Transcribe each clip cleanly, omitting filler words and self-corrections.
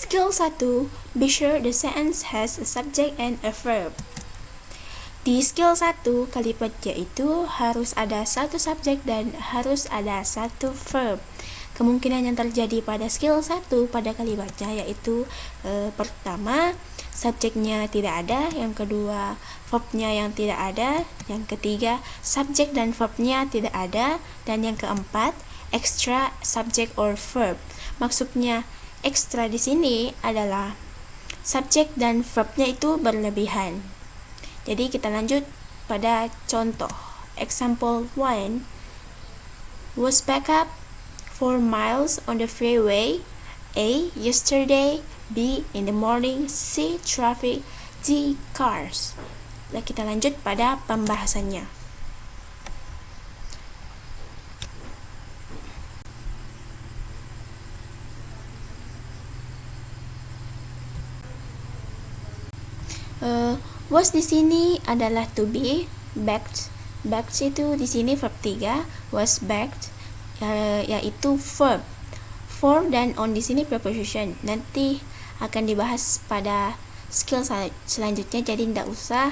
Skill 1. Be sure the sentence has a subject and a verb. Di skill 1, kalimatnya itu harus ada satu subjek dan harus ada satu verb. Kemungkinan yang terjadi pada skill 1 pada kalimatnya yaitu pertama, subjeknya tidak ada, yang kedua, verbnya yang tidak ada, yang ketiga, subjek dan verbnya tidak ada, dan yang keempat, extra subject or verb. Maksudnya extra di sini adalah subjek dan verbnya itu berlebihan. Jadi kita lanjut pada contoh. Example 1. Was back up 4 miles on the freeway. A. Yesterday. B. In the morning. C. Traffic. D. Cars. Nah, kita lanjut pada pembahasannya. Was di sini adalah to be, backed. Backed itu di sini verb 3, was backed yaitu verb. For dan on di sini preposition. Nanti akan dibahas pada skill selanjutnya, jadi tidak usah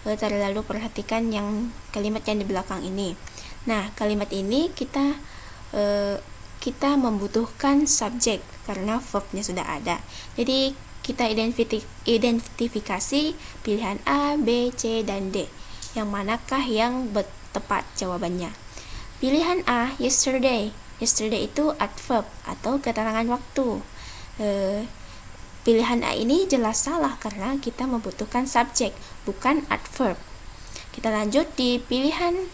terlalu perhatikan yang kalimat yang di belakang ini. Nah, kalimat ini kita membutuhkan subjek karena verbnya sudah ada. Jadi kita identifikasi pilihan A, B, C, dan D. Yang manakah yang tepat jawabannya? Pilihan A, yesterday. Yesterday itu adverb atau keterangan waktu. Pilihan A ini jelas salah karena kita membutuhkan subjek, bukan adverb. Kita lanjut di pilihan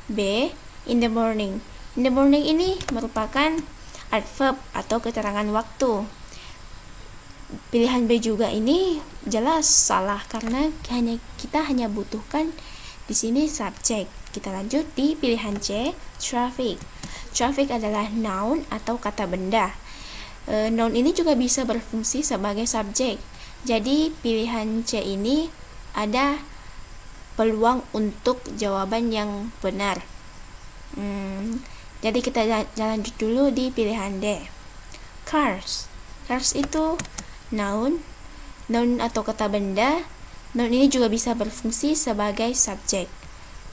B, in the morning. In the morning ini merupakan adverb atau keterangan waktu. Pilihan B juga ini jelas salah karena kita hanya butuhkan di sini subjek. Kita lanjut di pilihan C, traffic. Traffic adalah noun atau kata benda. Noun ini juga bisa berfungsi sebagai subjek. Jadi pilihan C ini ada peluang untuk jawaban yang benar. Jadi kita lanjut dulu di pilihan D. Cars. Cars itu noun atau kata benda. Noun ini juga bisa berfungsi sebagai subjek.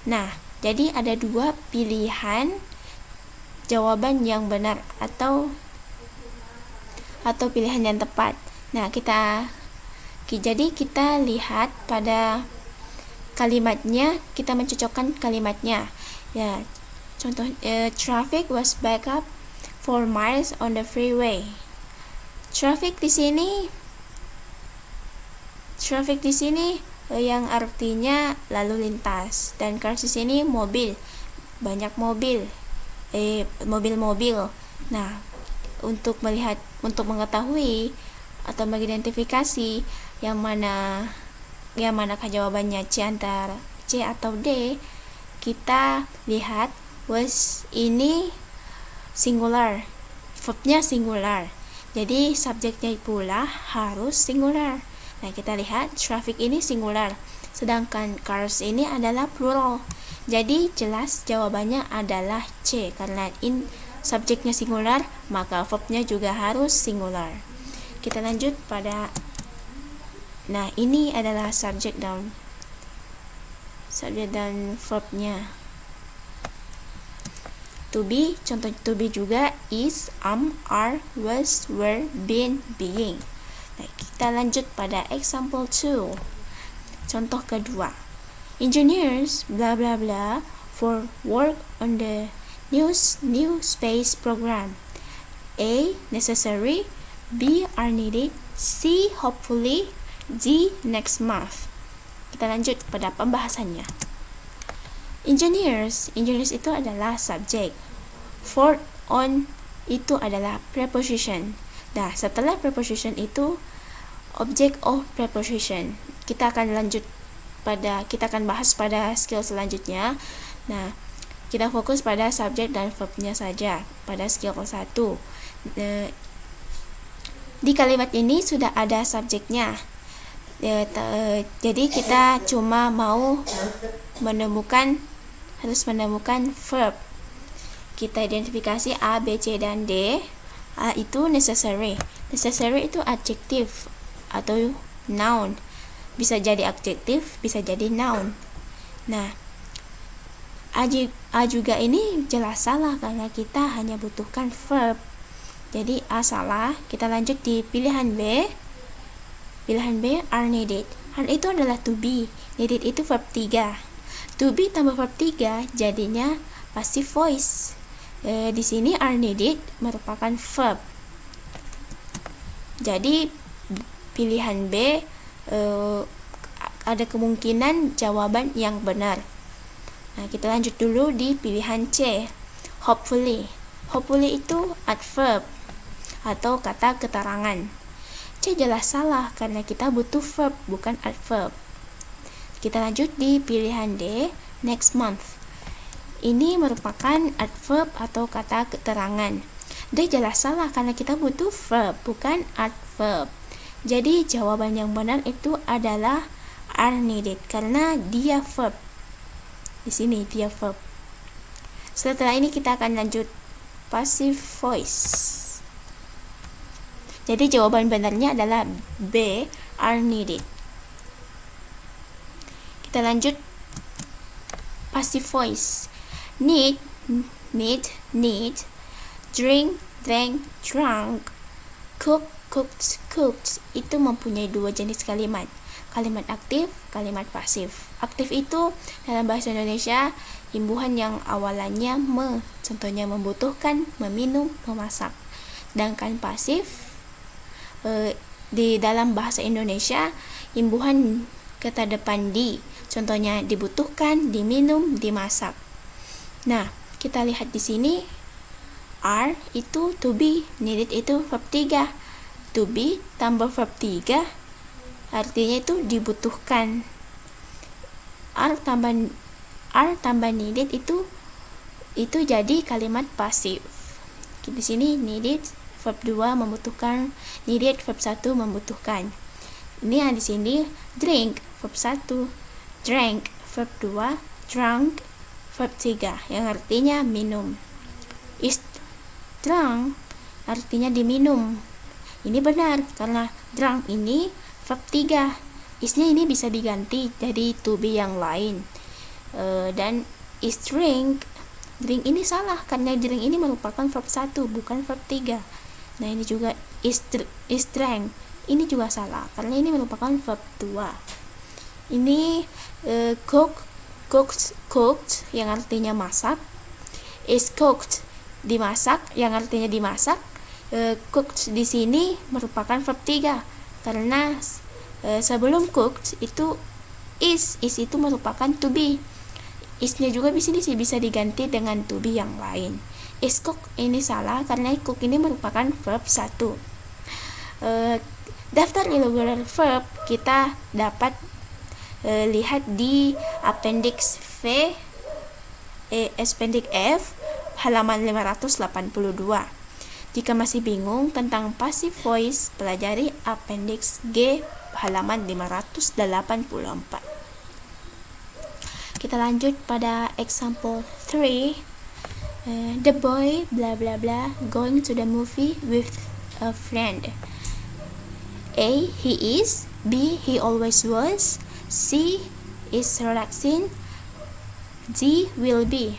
Nah, jadi ada dua pilihan jawaban yang benar atau pilihan yang tepat. Nah, jadi kita lihat pada kalimatnya, kita mencocokkan kalimatnya. Ya, contoh traffic was back up 4 miles on the freeway. Traffic di sini yang artinya lalu lintas, dan cars di sini mobil, banyak mobil, mobil-mobil. Nah, untuk mengetahui atau mengidentifikasi yang manakah jawabannya antara C atau D, kita lihat was ini singular, verbnya singular. Jadi subjeknya pula harus singular. Nah, kita lihat traffic ini singular, sedangkan cars ini adalah plural. Jadi jelas jawabannya adalah C karena subjeknya singular, maka verbnya juga harus singular. Kita lanjut pada, nah ini adalah subjek dan verbnya. To be, contoh to be juga is, are, was, were, been, being. Nah, kita lanjut pada example 2. Contoh kedua. Engineers blah blah blah for work on the new space program. A. Necessary. B. Are needed. C. Hopefully. D. Next month. Kita lanjut pada pembahasannya. Engineers itu adalah subjek. For, on itu adalah preposition. Nah, setelah preposition itu object of preposition. Kita akan bahas pada skill selanjutnya. Nah, kita fokus pada subjek dan verbnya saja pada skill 1. Di kalimat ini sudah ada subjeknya. Jadi kita cuma harus menemukan verb. Kita identifikasi A, B, C, dan D. A itu necessary. Necessary itu adjektif atau noun. Bisa jadi adjektif, bisa jadi noun. Nah, A juga ini jelas salah karena kita hanya butuhkan verb. Jadi A salah. Kita lanjut di pilihan B. Pilihan B, are needed. Are itu adalah to be. Needed itu verb 3. To be tambah verb 3 jadinya passive voice. Di sini are needed merupakan verb. Jadi pilihan B ada kemungkinan jawaban yang benar. Nah, kita lanjut dulu di pilihan C. Hopefully. Hopefully itu adverb atau kata keterangan. C jelas salah karena kita butuh verb bukan adverb. Kita lanjut di pilihan D, next month. Ini merupakan adverb atau kata keterangan. D jelas salah karena kita butuh verb bukan adverb. Jadi jawaban yang benar itu adalah are needed karena dia verb. Di sini dia verb. Setelah ini kita akan lanjut passive voice. Jadi jawaban benarnya adalah B, are needed. Kita lanjut passive voice. Need, drink, drank, drunk, cook, cooked, cooked. Itu mempunyai dua jenis kalimat. Kalimat aktif, kalimat pasif. Aktif itu dalam bahasa Indonesia imbuhan yang awalannya contohnya membutuhkan, meminum, memasak. Sedangkan pasif di dalam bahasa Indonesia imbuhan kata depan di, contohnya dibutuhkan, diminum, dimasak. Nah, kita lihat di sini are itu to be, needed itu verb 3. To be tambah verb 3 artinya itu dibutuhkan. Are tambah needed itu jadi kalimat pasif. Di sini needed verb 2 membutuhkan, needed verb 1 membutuhkan. Ini yang di sini drink verb 1, drank verb 2, drunk verb 3 yang artinya minum. Is drunk artinya diminum. Ini benar karena drunk ini verb 3. Isnya ini bisa diganti jadi to be yang lain. Dan is drink ini salah karena drink ini merupakan verb 1 bukan verb 3. Nah, ini juga is drank. Ini juga salah karena ini merupakan verb 2. Ini cooked yang artinya masak. Is cooked dimasak yang artinya dimasak. Cooked di sini merupakan verb 3 karena sebelum cooked itu is itu merupakan to be. Isnya juga di sini bisa diganti dengan to be yang lain. Is cooked ini salah karena cook ini merupakan verb 1. Daftar irregular verb kita dapat lihat di appendix appendix F halaman 582. Jika masih bingung tentang passive voice, pelajari appendix G halaman 584. Kita lanjut pada example 3. The boy blah blah blah going to the movie with a friend. A. He is. B. He always was. C. Is relaxing. D. Will be.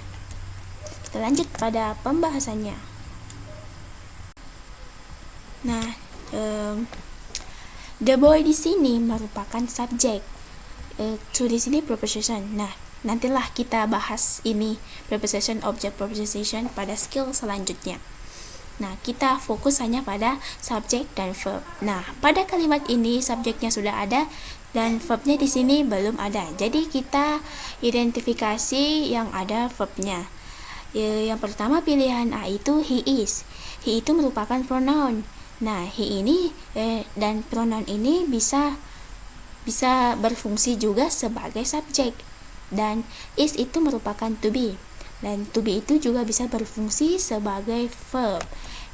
Kita lanjut pada pembahasannya. Nah, the boy di sini merupakan subjek. To di sini preposition. Nah, nantilah kita bahas ini preposition, object preposition pada skill selanjutnya. Nah, kita fokus hanya pada subjek dan verb. Nah, pada kalimat ini subjeknya sudah ada dan verbnya di sini belum ada. Jadi kita identifikasi yang ada verbnya. Yang pertama pilihan A itu he is. He itu merupakan pronoun. Nah, he ini dan pronoun ini bisa berfungsi juga sebagai subjek. Dan is itu merupakan to be. Dan to be itu juga bisa berfungsi sebagai verb.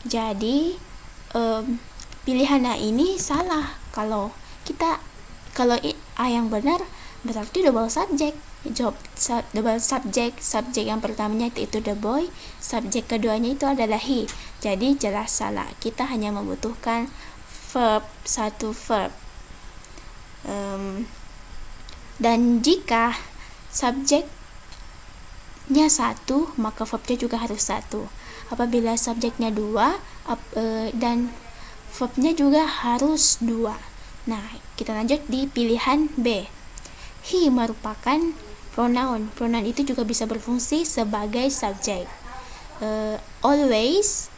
Jadi pilihan A ini salah. Kalau A yang benar berarti double subject. double subject. Subjek yang pertamanya itu the boy, subjek keduanya itu adalah he. Jadi jelas salah. Kita hanya membutuhkan satu verb. Dan jika subjeknya satu, maka verbnya juga harus satu. Apabila subjeknya dua, dan verbnya juga harus dua. Nah, kita lanjut di pilihan B. He merupakan pronoun. Pronoun itu juga bisa berfungsi sebagai subjek. Always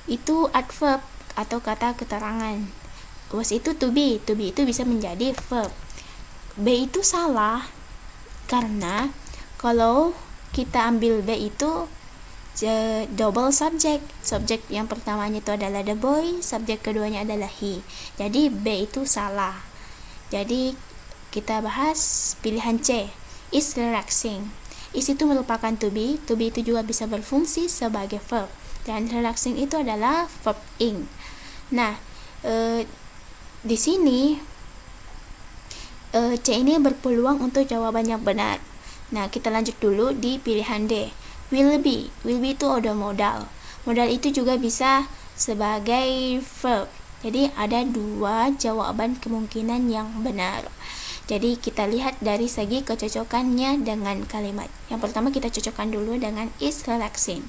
itu adverb atau kata keterangan. Was itu to be. To be itu bisa menjadi verb. B itu salah karena kalau kita ambil B itu double subject. Subjek yang pertamanya itu adalah the boy, subjek keduanya adalah he. Jadi B itu salah. Jadi kita bahas pilihan C. Is relaxing. Is itu merupakan to be. To be itu juga bisa berfungsi sebagai verb. Dan relaxing itu adalah verb ing. Nah, di sini C ini berpeluang untuk jawaban yang benar. Nah, kita lanjut dulu di pilihan D. Will be. Will be itu ada modal. Modal itu juga bisa sebagai verb. Jadi ada dua jawaban kemungkinan yang benar. Jadi kita lihat dari segi kecocokannya dengan kalimat. Yang pertama kita cocokkan dulu dengan is relaxing.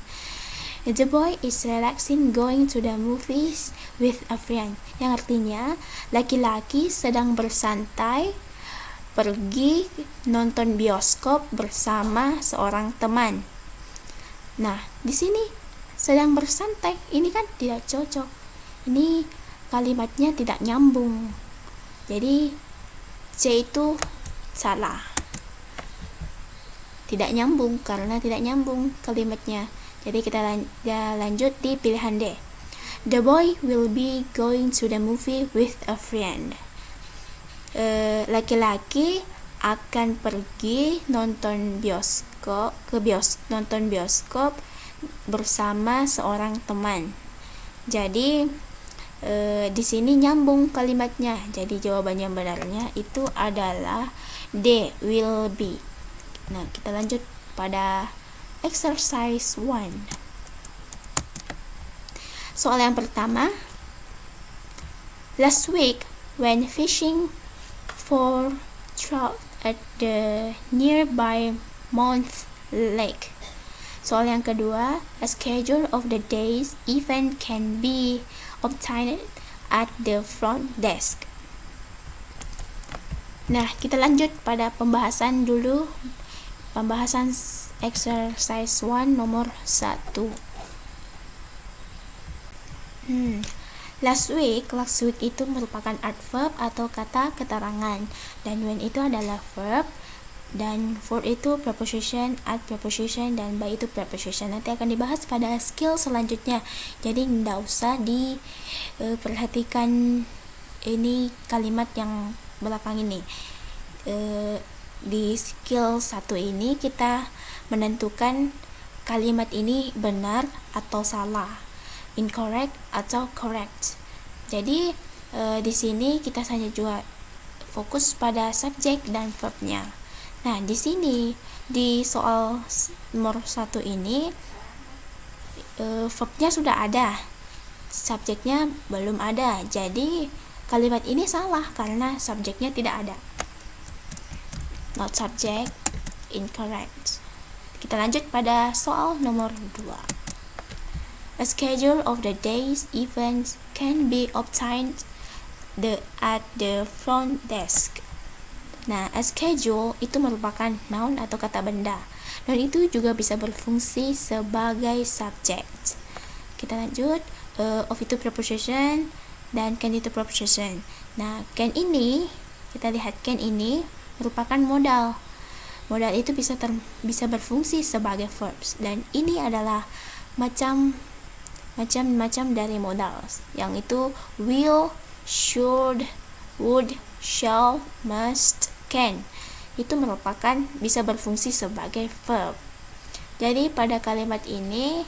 The boy is relaxing going to the movies with a friend. Yang artinya laki-laki sedang bersantai pergi nonton bioskop bersama seorang teman. Nah, di sini sedang bersantai, ini kan tidak cocok. Ini kalimatnya tidak nyambung. Jadi C itu salah. Tidak nyambung karena tidak nyambung kalimatnya. Jadi kita lanjut di pilihan D. The boy will be going to the movie with a friend. Laki-laki akan pergi nonton bioskop bersama seorang teman. Jadi di sini nyambung kalimatnya. Jadi jawaban yang benarnya itu adalah D, will be. Nah, kita lanjut pada exercise 1. Soal yang pertama. Last week when fishing for trout at the nearby Mount Lake. Soal yang kedua, a schedule of the day's event can be obtained at the front desk. Nah, kita lanjut pada pembahasan dulu. Pembahasan exercise 1 nomor 1. Last week itu merupakan adverb atau kata keterangan, dan when itu adalah verb, dan for itu preposition, at preposition, dan by itu preposition. Nanti akan dibahas pada skill selanjutnya. Jadi tidak usah diperhatikan ini kalimat yang belakang ini. Di skill 1 ini kita menentukan kalimat ini benar atau salah, incorrect atau correct. Jadi di sini kita hanya juga fokus pada subjek dan verbnya. Nah, di sini di soal nomor 1 ini verbnya sudah ada, subjeknya belum ada. Jadi kalimat ini salah karena subjeknya tidak ada. Not subject, incorrect. Kita lanjut pada soal nomor 2. A schedule of the day's events can be obtained at the front desk. Nah, a schedule itu merupakan noun atau kata benda, dan itu juga bisa berfungsi sebagai subject. Kita lanjut, of itu preposition dan can itu preposition. Nah, can ini, kita lihat can ini merupakan modal. Modal itu bisa berfungsi sebagai verbs, dan ini adalah macam dari modal, yang itu will, should, would, shall, must, can. Itu merupakan bisa berfungsi sebagai verb. Jadi pada kalimat ini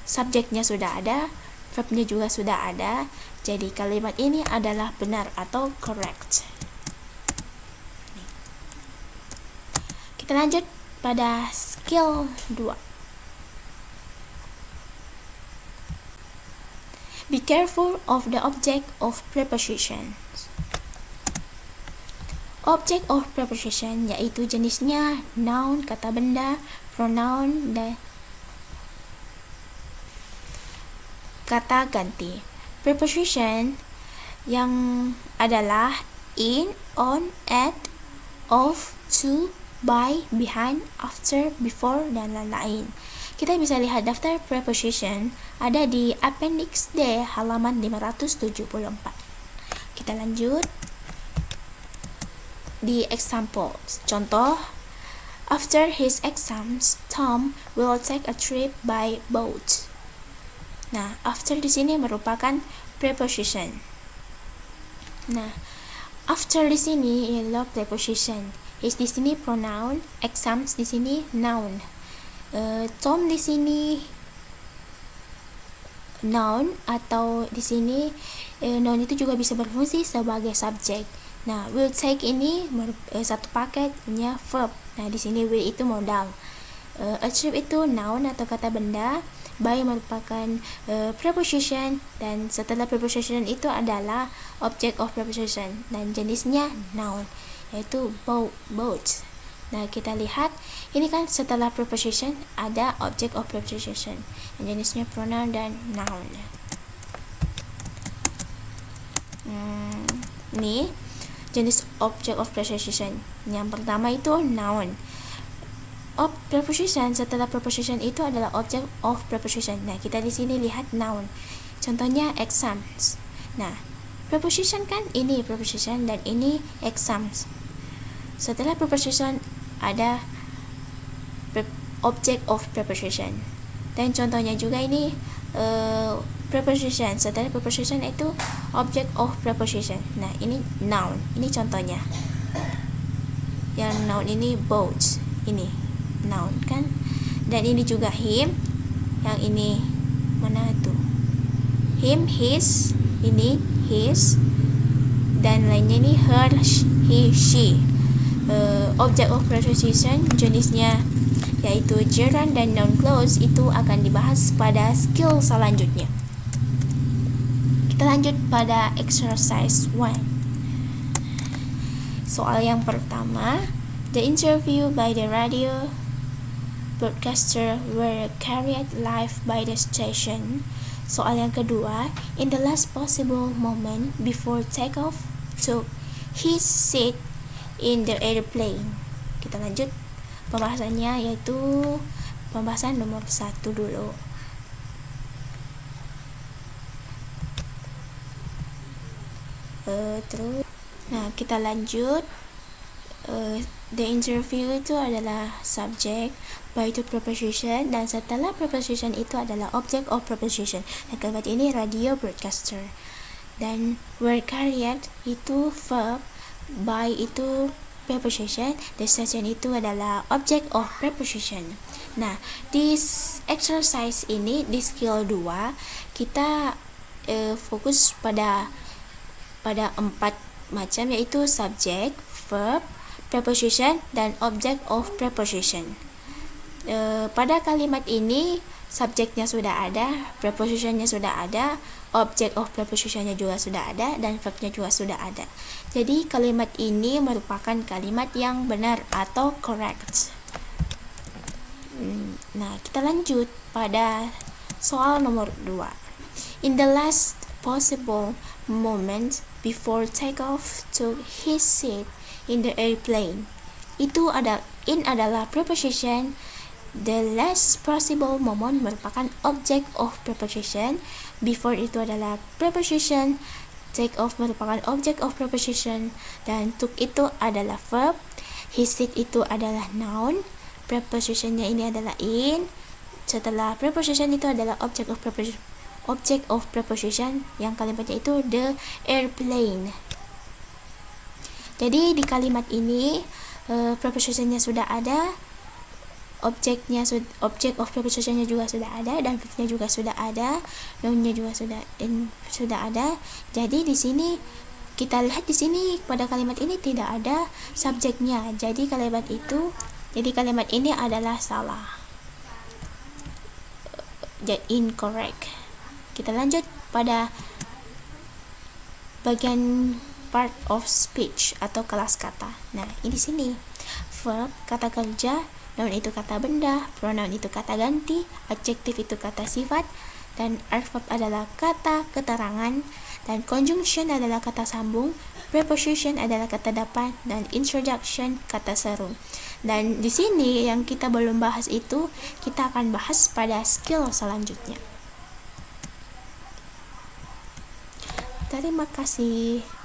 subjeknya sudah ada, verbnya juga sudah ada. Jadi kalimat ini adalah benar atau correct. Kita lanjut pada skill 2. Be careful of the object of preposition. Object of preposition yaitu jenisnya noun, kata benda, pronoun, dan kata ganti. Preposition yang adalah in, on, at, of, to, by, behind, after, before, dan lain-lain. Kita bisa lihat daftar preposition ada di Appendix D halaman 574. Kita lanjut di example. Contoh, after his exams, Tom will take a trip by boat. Nah, after di sini merupakan preposition. Nah, after di sini ialah preposition. His di sini pronoun, exams di sini noun. Tom di sini noun, atau di sini noun itu juga bisa berfungsi sebagai subjek. Nah, will take ini satu paket punya verb. Nah, di sini will itu modal. A trip itu noun atau kata benda. By merupakan preposition, dan setelah preposition itu adalah object of preposition dan jenisnya noun, yaitu boat. Nah, kita lihat ini kan setelah preposition ada object of preposition yang jenisnya pronoun dan noun. Ini jenis object of preposition. Yang pertama itu noun. Preposition setelah preposition itu adalah object of preposition. Nah, kita di sini lihat noun. Contohnya exams. Nah, preposition kan ini preposition dan ini exams. Setelah preposition ada object of preposition. Dan contohnya juga ini preposition. Setelah preposition itu object of preposition. Nah, ini noun. Ini contohnya. Yang noun ini boat. Ini noun kan. Dan ini juga him. Yang ini mana itu? Him, his. Ini his. Dan lainnya ini her, he, she. Object of preposition jenisnya yaitu gerund dan noun clause itu akan dibahas pada skill selanjutnya. Kita lanjut pada exercise 1. Soal yang pertama, the interview by the radio broadcaster were carried live by the station. Soal yang kedua, in the last possible moment before takeoff took his seat in the airplane. Kita lanjut pembahasannya, yaitu pembahasan nomor 1 dulu. Terus, nah kita lanjut. The interview itu adalah subject, by itu preposition, dan setelah preposition itu adalah object of preposition. Dan kalimat ini radio broadcaster. Dan were carried itu verb, by itu preposition, the station itu adalah object of preposition. Nah, di exercise ini di skill 2 kita fokus pada 4 macam, yaitu subject, verb, preposition, dan object of preposition. Pada kalimat ini subjeknya sudah ada, prepositionnya sudah ada, object of prepositionnya juga sudah ada, dan verbnya juga sudah ada. Jadi kalimat ini merupakan kalimat yang benar atau correct. Nah, kita lanjut pada soal nomor 2. In the last possible moment before takeoff took his seat in the airplane. Itu adalah preposition. The last possible moment merupakan object of preposition. Before itu adalah preposition. Take off merupakan object of preposition. Dan took itu adalah verb. His seat itu adalah noun. Prepositionnya ini adalah in. Setelah preposition itu adalah object of preposition. Yang kalimatnya itu the airplane. Jadi di kalimat ini prepositionnya sudah ada, object of prepositionnya juga sudah ada, dan verbnya juga sudah ada, nounnya juga sudah ada. Jadi di sini kita lihat di sini pada kalimat ini tidak ada subjeknya. Jadi kalimat itu Jadi kalimat ini adalah salah, incorrect. Kita lanjut pada bagian part of speech atau kelas kata. Nah, ini di sini verb kata kerja, noun itu kata benda, pronoun itu kata ganti, adjektif itu kata sifat, dan adverb adalah kata keterangan, dan conjunction adalah kata sambung, preposition adalah kata dapat, dan introduction kata seru. Dan di sini yang kita belum bahas itu, kita akan bahas pada skill selanjutnya. Terima kasih.